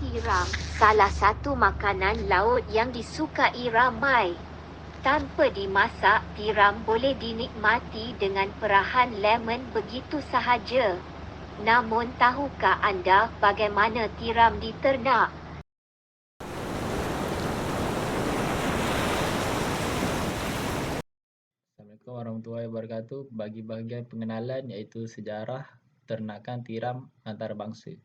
Tiram, salah satu makanan laut yang disukai ramai. Tanpa dimasak, tiram boleh dinikmati dengan perahan lemon begitu sahaja. Namun tahukah anda bagaimana tiram diternak? Assalamualaikum warahmatullahi wabarakatuh. Bagi bahagian pengenalan iaitu sejarah ternakan tiram antarabangsa.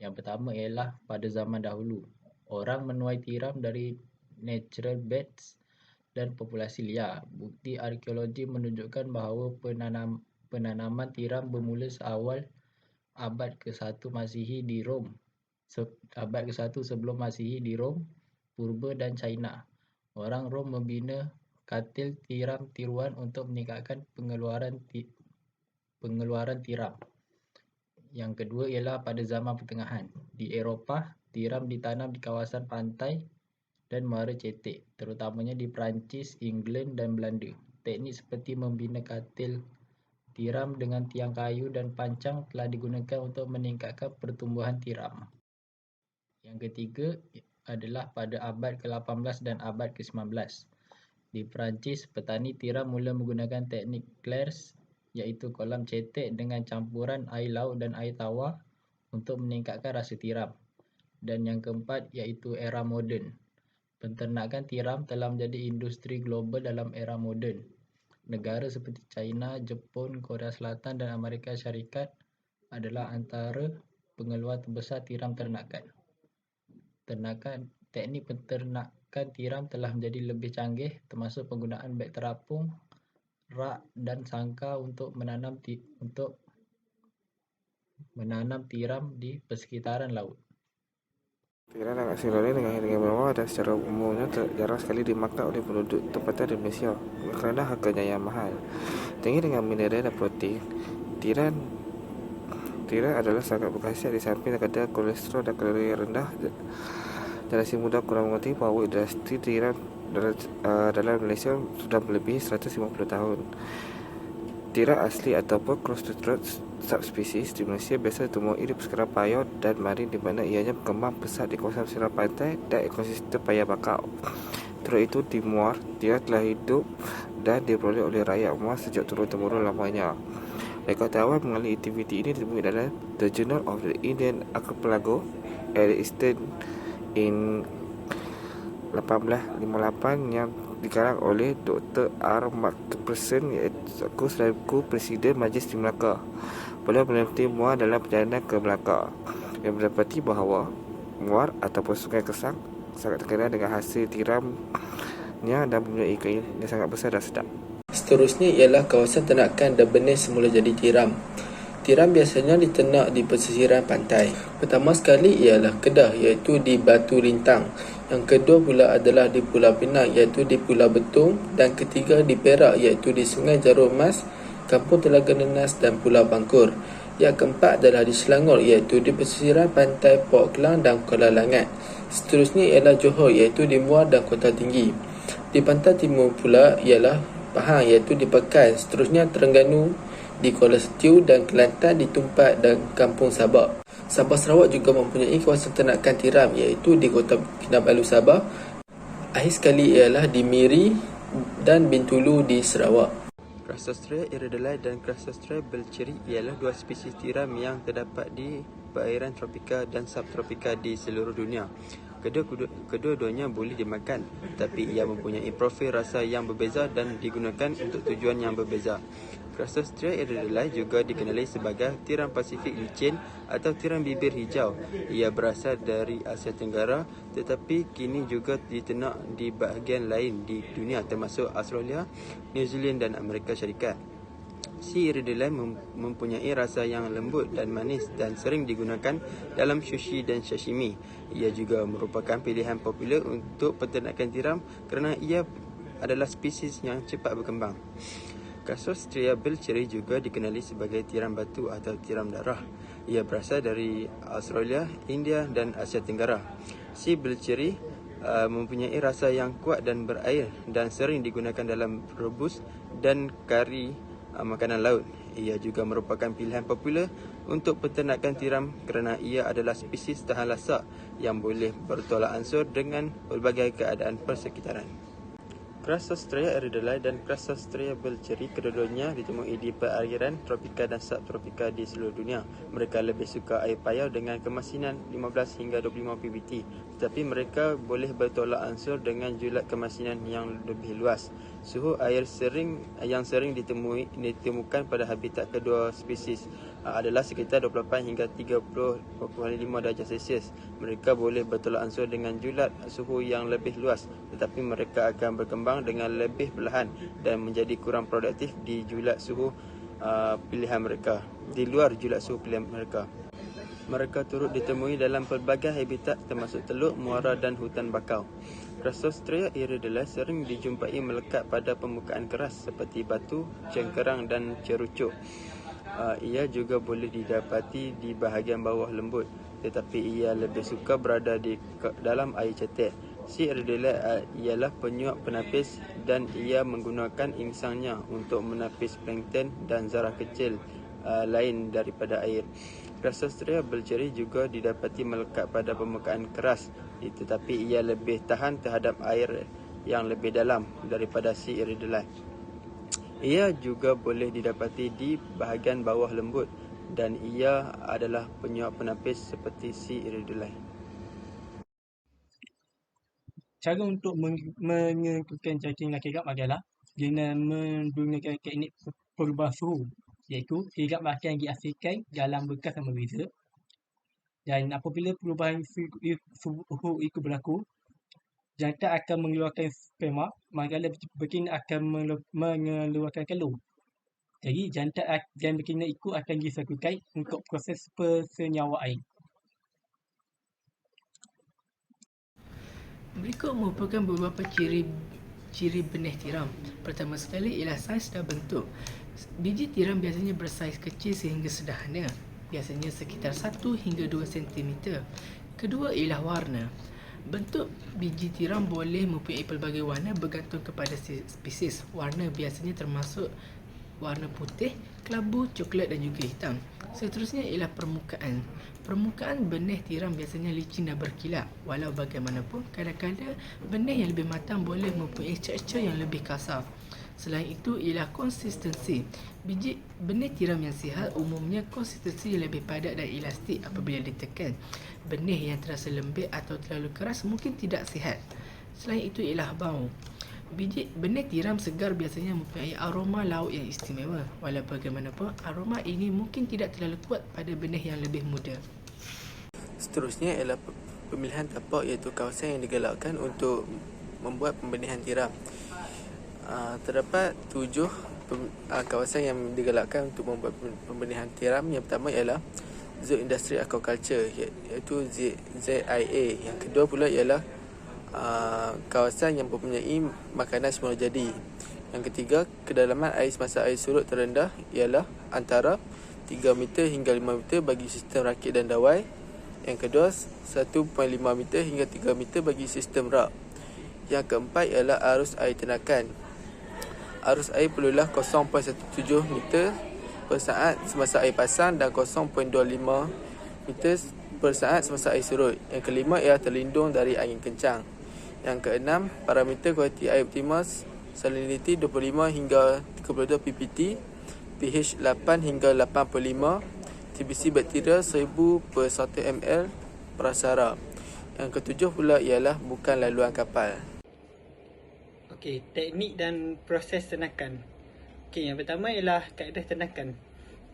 Yang pertama ialah pada zaman dahulu, orang menuai tiram dari natural beds dan populasi liar. Bukti arkeologi menunjukkan bahawa penanaman tiram bermula seawal abad ke-1 Masihi di Rom. Abad ke-1 sebelum Masihi di Rom, Purba dan China. Orang Rom membina katil tiram tiruan untuk meningkatkan pengeluaran tiram. Yang kedua ialah pada zaman pertengahan. Di Eropah, tiram ditanam di kawasan pantai dan muara cetek, terutamanya di Perancis, England dan Belanda. Teknik seperti membina katil tiram dengan tiang kayu dan pancang telah digunakan untuk meningkatkan pertumbuhan tiram. Yang ketiga adalah pada abad ke-18 dan abad ke-19. Di Perancis, petani tiram mula menggunakan teknik Claires, iaitu kolam cetek dengan campuran air laut dan air tawar untuk meningkatkan rasa tiram. Dan yang keempat iaitu era moden. Penternakan tiram telah menjadi industri global dalam era moden. Negara seperti China, Jepun, Korea Selatan dan Amerika Syarikat adalah antara pengeluar terbesar tiram ternakan. Teknik penternakan tiram telah menjadi lebih canggih, termasuk penggunaan beg terapung, rak dan sangkar untuk menanam tiram di persekitaran laut. Tiram agak sinonimu dengan mewah dan secara umumnya jarang sekali dimakan oleh penduduk tempatan di Malaysia kerana harganya yang mahal. Tinggi dengan mineral dan protein, tiram adalah sangat berkhasiat di samping kadar kolesterol dan kalori yang rendah. Generasi muda kurang mengerti bahawa industri tiram dalam Malaysia sudah melebihi 150 tahun. Tiram asli ataupun cross-cultured subspesies di Malaysia biasa ditemui di persekitaran payau dan marin di mana ianya berkembang pesat di kawasan pesisir pantai dan ekosistem payau bakau. Terus itu di Muar, tiram telah hidup dan diperoleh oleh rakyat Muar sejak turun-temurun lamanya. Rekod awal mengenai aktiviti ini ditemui dalam The Journal of the Indian Archipelago at Eastern in 1858 yang dikarang oleh Dr. R. McPherson, iaitu selaku Presiden Majlis di Melaka. Beliau menemani Muar dalam perjalanan ke Melaka. Yang mendapati bahawa Muar ataupun Sungai Kesang sangat terkenal dengan hasil tiramnya dan mempunyai kain yang sangat besar dan sedap. Seterusnya ialah kawasan ternakan dan benih semula jadi tiram. Tiram biasanya diternak di pesisiran pantai. Pertama sekali ialah Kedah, iaitu di Batu Lintang. Yang kedua pula adalah di Pulau Pinang, iaitu di Pulau Betung. Dan ketiga di Perak, iaitu di Sungai Jarur Mas, Kampung Telaga Nenas dan Pulau Bangkur. Yang keempat adalah di Selangor, iaitu di pesisiran pantai Port Klang dan Kuala Langat. Seterusnya ialah Johor, iaitu di Muar dan Kota Tinggi. Di pantai timur pula ialah Pahang, iaitu di Pekan. Seterusnya Terengganu di Kuala Setiu dan Kelantan di Tumpat dan Kampung Sabak. Sabah Sarawak juga mempunyai kawasan ternakan tiram, iaitu di Kota Kinabalu Sabah. Akhir sekali ialah di Miri dan Bintulu di Sarawak. Crassostrea iridalis dan Crassostrea belcheri ialah dua spesies tiram yang terdapat di perairan tropika dan subtropika di seluruh dunia. Kedua-duanya boleh dimakan, tapi ia mempunyai profil rasa yang berbeza dan digunakan untuk tujuan yang berbeza. Crassostrea iridalis juga dikenali sebagai tiram Pasifik licin atau tiram bibir hijau. Ia berasal dari Asia Tenggara tetapi kini juga diternak di bahagian lain di dunia termasuk Australia, New Zealand dan Amerika Syarikat. C. iridalis mempunyai rasa yang lembut dan manis dan sering digunakan dalam sushi dan sashimi. Ia juga merupakan pilihan popular untuk peternakan tiram kerana ia adalah spesies yang cepat berkembang. Crassostrea belcheri juga dikenali sebagai tiram batu atau tiram darah. Ia berasal dari Australia, India dan Asia Tenggara. C. belcheri mempunyai rasa yang kuat dan berair dan sering digunakan dalam rebus dan kari makanan laut. Ia juga merupakan pilihan popular untuk peternakan tiram kerana ia adalah spesies tahan lasak yang boleh bertolak ansur dengan pelbagai keadaan persekitaran. Crassostrea eridulae dan Crassostrea belcheri kedua-duanya ditemui di perairan tropika dan subtropika di seluruh dunia. Mereka lebih suka air payau dengan kemasinan 15 hingga 25 ppt, tetapi mereka boleh bertolak ansur dengan julat kemasinan yang lebih luas. Suhu air yang sering ditemukan pada habitat kedua spesies adalah sekitar 28 hingga 30.5 darjah Celsius. Mereka boleh bertolak ansur dengan julat suhu yang lebih luas, tetapi mereka akan berkembang dengan lebih perlahan dan menjadi kurang produktif di julat suhu pilihan mereka. Di luar julat suhu pilihan mereka, mereka turut ditemui dalam pelbagai habitat termasuk teluk, muara dan hutan bakau. Crassostrea eridulae sering dijumpai melekat pada permukaan keras seperti batu, cengkerang dan cerucuk. Ia juga boleh didapati di bahagian bawah lembut, tetapi ia lebih suka berada di dalam air cetek. Si eridulae ialah penyuap penapis dan ia menggunakan insangnya untuk menapis plankton dan zarah kecil lain daripada air. Crassostrea belcheri juga didapati melekat pada permukaan keras, tetapi ia lebih tahan terhadap air yang lebih dalam daripada si eridulae. Ia juga boleh didapati di bahagian bawah lembut dan ia adalah penyuap penapis seperti si eridulae. Cara untuk menentukan cacing dan kirap adalah dengan menggunakan teknik perubahan suhu, iaitu kirap akan diasingkan dalam bekas yang berbeza, dan apabila perubahan suhu itu berlaku, jantan akan mengeluarkan sperma, manakala betina akan mengeluarkan telur. Jadi jantan dan betina itu akan disatukan untuk proses persenyawaan. Berikut merupakan beberapa ciri benih tiram. Pertama sekali ialah saiz dan bentuk. Biji tiram biasanya bersaiz kecil sehingga sederhana, biasanya sekitar 1 hingga 2 cm. Kedua ialah warna. Bentuk biji tiram boleh mempunyai pelbagai warna bergantung kepada spesies. Warna biasanya termasuk warna putih, kelabu, coklat dan juga hitam. Seterusnya ialah permukaan. Permukaan benih tiram biasanya licin dan berkilat. Walau bagaimanapun, kadang-kadang benih yang lebih matang boleh mempunyai cerca yang lebih kasar. Selain itu ialah konsistensi. Biji benih tiram yang sihat umumnya konsistensi lebih padat dan elastik apabila ditekan. Benih yang terasa lembut atau terlalu keras mungkin tidak sihat. Selain itu ialah bau. Biji benih tiram segar biasanya mempunyai aroma laut yang istimewa. Walau bagaimanapun, aroma ini mungkin tidak terlalu kuat pada benih yang lebih muda. Seterusnya ialah pemilihan tapak, iaitu kawasan yang digalakkan untuk membuat pembenihan tiram. Terdapat 7 kawasan yang digalakkan untuk membuat pembenihan tiram. Yang pertama ialah Zone Industry Aquaculture, iaitu ZIA. Yang kedua pula ialah kawasan yang mempunyai makanan semula jadi. Yang ketiga, kedalaman air semasa air surut terendah ialah antara 3 meter hingga 5 meter bagi sistem rakit dan dawai. Yang kedua, 1.5 meter hingga 3 meter bagi sistem rak. Yang keempat ialah arus air tenakan. Arus air perlulah 0.17 meter per saat semasa air pasang dan 0.25 meter per saat semasa air surut. Yang kelima ialah terlindung dari angin kencang. Yang keenam, parameter kualiti air optimal, salinity 25 hingga 32 ppt, pH 8 hingga 85, TBC bakteria 1000 per 1 ml prasara. Yang ketujuh pula ialah bukan laluan kapal. Okey, teknik dan proses tenakan. Okey, yang pertama ialah kaedah tenakan.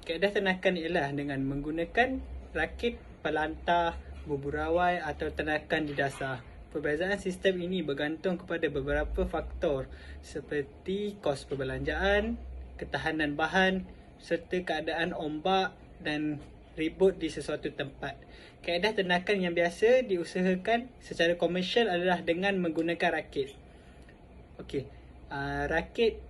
Kaedah tenakan ialah dengan menggunakan rakit, pelantah, buburawai atau tenakan di dasar. Perbezaan sistem ini bergantung kepada beberapa faktor seperti kos perbelanjaan, ketahanan bahan serta keadaan ombak dan ribut di sesuatu tempat. Kaedah tenakan yang biasa diusahakan secara komersial adalah dengan menggunakan rakit. Okey, rakit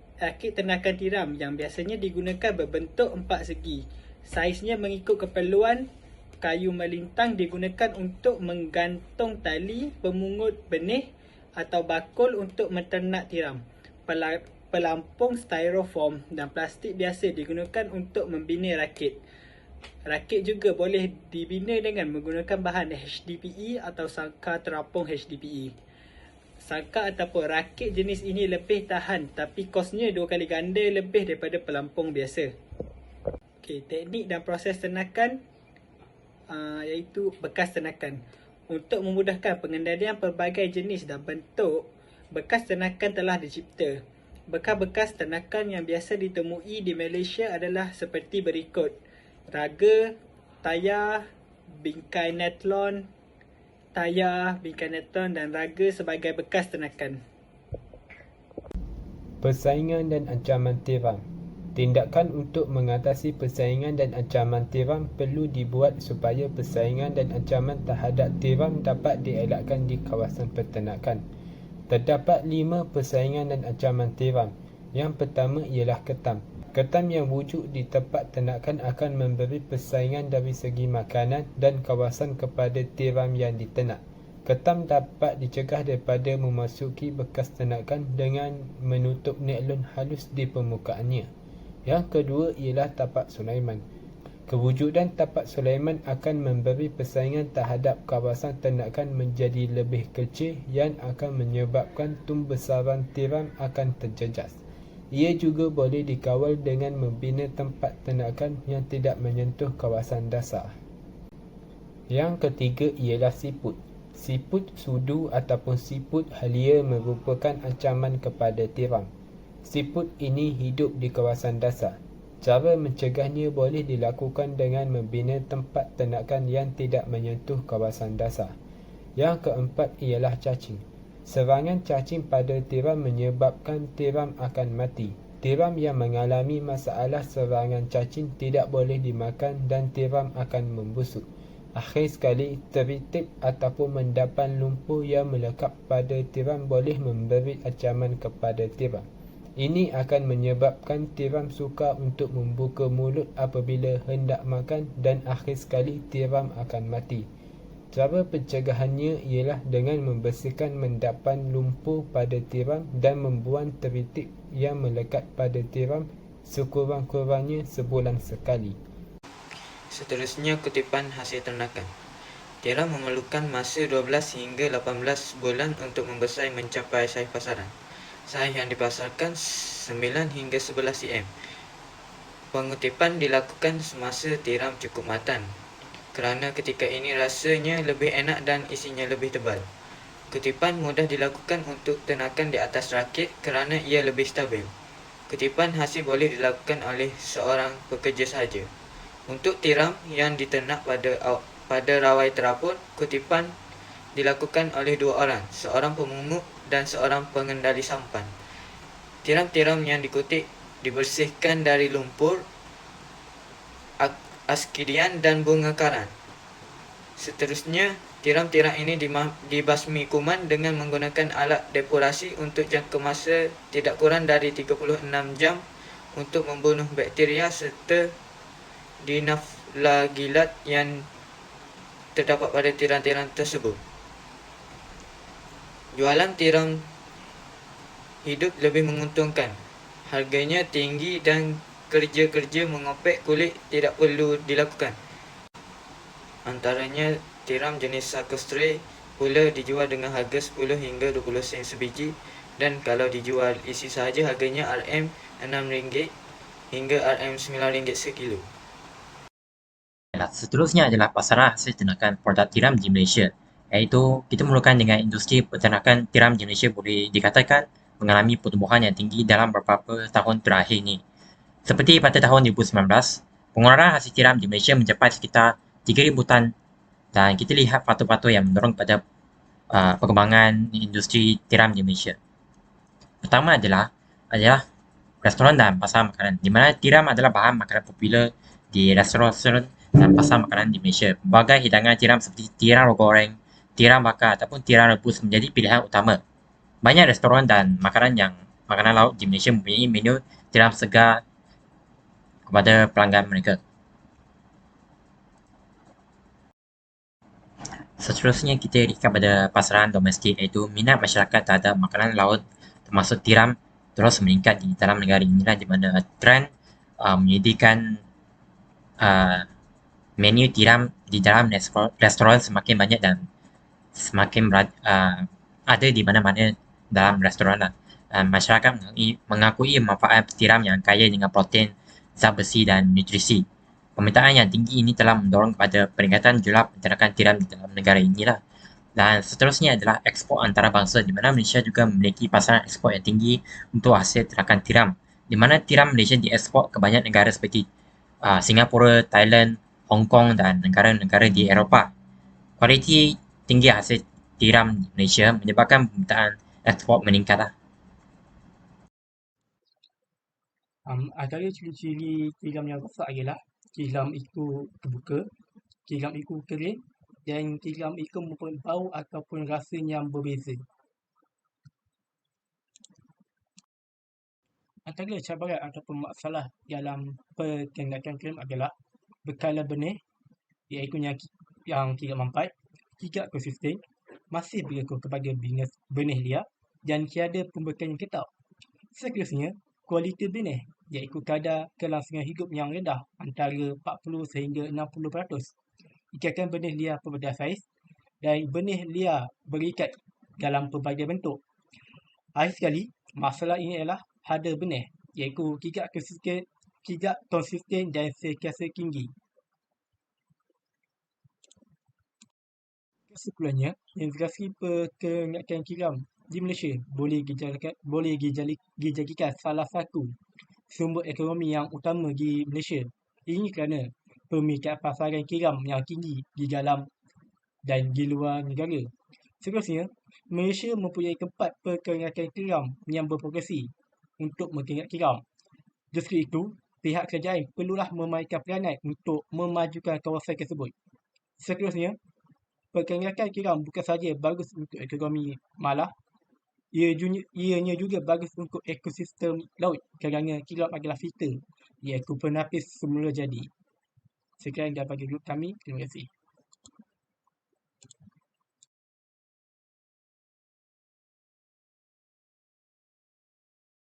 tenakan tiram yang biasanya digunakan berbentuk 4 segi. Saiznya mengikut keperluan. Kayu melintang digunakan untuk menggantung tali pemungut benih atau bakul untuk menternak tiram. Pelampung styrofoam dan plastik biasa digunakan untuk membina rakit. Rakit juga boleh dibina dengan menggunakan bahan HDPE atau sangkar terapung HDPE. Sangkar ataupun rakit jenis ini lebih tahan tapi kosnya 2 kali ganda lebih daripada pelampung biasa. Okey, teknik dan proses tenakan iaitu bekas tenakan. Untuk memudahkan pengendalian pelbagai jenis dan bentuk, bekas tenakan telah dicipta. Bekas-bekas tenakan yang biasa ditemui di Malaysia adalah seperti berikut: raga, tayar, bingkai netlon, dan raga sebagai bekas tenakan. Persaingan dan ancaman tiram. Tindakan untuk mengatasi persaingan dan ancaman tiram perlu dibuat supaya persaingan dan ancaman terhadap tiram dapat dielakkan di kawasan peternakan. Terdapat 5 persaingan dan ancaman tiram. Yang pertama ialah ketam. Ketam yang wujud di tempat ternakan akan memberi persaingan dari segi makanan dan kawasan kepada tiram yang diternak. Ketam dapat dicegah daripada memasuki bekas ternakan dengan menutup netlon halus di permukaannya. Yang kedua ialah tapak Sulaiman. Kewujudan tapak Sulaiman akan memberi persaingan terhadap kawasan ternakan menjadi lebih kecil yang akan menyebabkan tumbesaran tiram akan terjejas. Ia juga boleh dikawal dengan membina tempat ternakan yang tidak menyentuh kawasan dasar. Yang ketiga ialah siput. Siput sudu ataupun siput halia merupakan ancaman kepada tiram. Siput ini hidup di kawasan dasar. Cara mencegahnya boleh dilakukan dengan membina tempat ternakan yang tidak menyentuh kawasan dasar. Yang keempat ialah cacing. Serangan cacing pada tiram menyebabkan tiram akan mati. Tiram yang mengalami masalah serangan cacing tidak boleh dimakan dan tiram akan membusuk. Akhir sekali, teritik ataupun mendapan lumpur yang melekat pada tiram boleh memberi ancaman kepada tiram. Ini akan menyebabkan tiram sukar untuk membuka mulut apabila hendak makan dan akhir sekali tiram akan mati. Cara pencegahannya ialah dengan membersihkan mendapan lumpur pada tiram dan membuang teritik yang melekat pada tiram sekurang-kurangnya sebulan sekali. Seterusnya, kutipan hasil ternakan. Tiram memerlukan masa 12 hingga 18 bulan untuk membesar mencapai saiz pasaran. Saiz yang dipasarkan 9 hingga 11 cm. Pengutipan dilakukan semasa tiram cukup matang, kerana ketika ini rasanya lebih enak dan isinya lebih tebal. Kutipan mudah dilakukan untuk ternakan di atas rakit kerana ia lebih stabil. Kutipan hasil boleh dilakukan oleh seorang pekerja sahaja. Untuk tiram yang diternak pada rawai terapung, kutipan dilakukan oleh 2 orang, seorang pemungut dan seorang pengendali sampan. Tiram-tiram yang dikutip dibersihkan dari lumpur, askidian dan bunga karan. Seterusnya, tiram-tiram ini dibasmi kuman dengan menggunakan alat depurasi untuk jangka masa tidak kurang dari 36 jam untuk membunuh bakteria serta dinaflagilat yang terdapat pada tiram-tiram tersebut. Jualan tiram hidup lebih menguntungkan. Harganya tinggi dan kerja-kerja mengopek kulit tidak perlu dilakukan. Antaranya, tiram jenis Sarcostray pula dijual dengan harga 10 hingga 20 sen sebiji, dan kalau dijual isi sahaja harganya RM6 hingga RM9 sekilo. Seterusnya adalah pasaran hasil ternakan produk tiram di Malaysia, iaitu kita memerlukan dengan industri peternakan tiram di Malaysia boleh dikatakan mengalami pertumbuhan yang tinggi dalam beberapa tahun terakhir ini. Seperti pada tahun 2019, pengeluaran hasil tiram di Malaysia mencapai sekitar 3,000 tan, dan kita lihat faktor-faktor yang mendorong pada perkembangan industri tiram di Malaysia. Pertama adalah restoran dan pasar makanan, di mana tiram adalah bahan makanan popular di restoran dan pasar makanan di Malaysia. Berbagai hidangan tiram seperti tiram goreng, tiram bakar ataupun tiram rebus menjadi pilihan utama. Banyak restoran dan makanan laut di Malaysia mempunyai menu tiram segar kepada pelanggan mereka. Seterusnya kita lihat pada pasaran domestik, iaitu minat masyarakat terhadap makanan laut termasuk tiram terus meningkat di dalam negara inilah di mana trend menyediakan menu tiram di dalam restoran semakin banyak dan semakin ada di mana-mana dalam restoran lah. Masyarakat mengakui manfaat tiram yang kaya dengan protein, zat besi dan nutrisi. Permintaan yang tinggi ini telah mendorong kepada peningkatan jumlah peternakan tiram di dalam negara inilah. Dan seterusnya adalah ekspor antarabangsa, di mana Malaysia juga memiliki pasaran ekspor yang tinggi untuk hasil ternakan tiram, di mana tiram Malaysia diekspor ke banyak negara seperti Singapura, Thailand, Hong Kong dan negara-negara di Eropah. Kualiti tinggi hasil tiram di Malaysia menyebabkan permintaan ekspor meningkat. Antara ciri-ciri tiram yang rosak ialah tiram itu terbuka, tiram itu kering dan tiram itu mempunyai bau ataupun rasa yang berbeza. Antara cabaran ataupun masalah dalam peternakan tiram adalah bekalan benih iaitu yang tidak mampat, tidak konsisten, masih bergantung kepada benih liar dan tiada pembekalan yang ketat. Seterusnya, kualiti benih iaitu kadar kelangsungan hidup yang rendah antara 40 sehingga 60%. Ikatan benih liar pelbagai saiz dan benih liar berikat dalam pelbagai bentuk. Akhir sekali, masalah ini adalah harga benih iaitu tidak konsisten dan sentiasa tinggi. Kesimpulannya, industri peternakan tiram di Malaysia boleh dijadikan salah satu sumber ekonomi yang utama di Malaysia. Ini kerana permintaan pasaran tiram yang tinggi di dalam dan di luar negara. Seterusnya, Malaysia mempunyai tempat peternakan tiram yang berprogresi untuk menternak tiram. Justru itu, pihak kerajaan perlulah memainkan peranan untuk memajukan kawasan tersebut. Seterusnya, peternakan tiram bukan sahaja bagus untuk ekonomi malah, ianya juga bagus untuk ekosistem laut kerana tiram adalah filter iaitu penapis semula jadi. Sekian daripada grup kami. Terima kasih.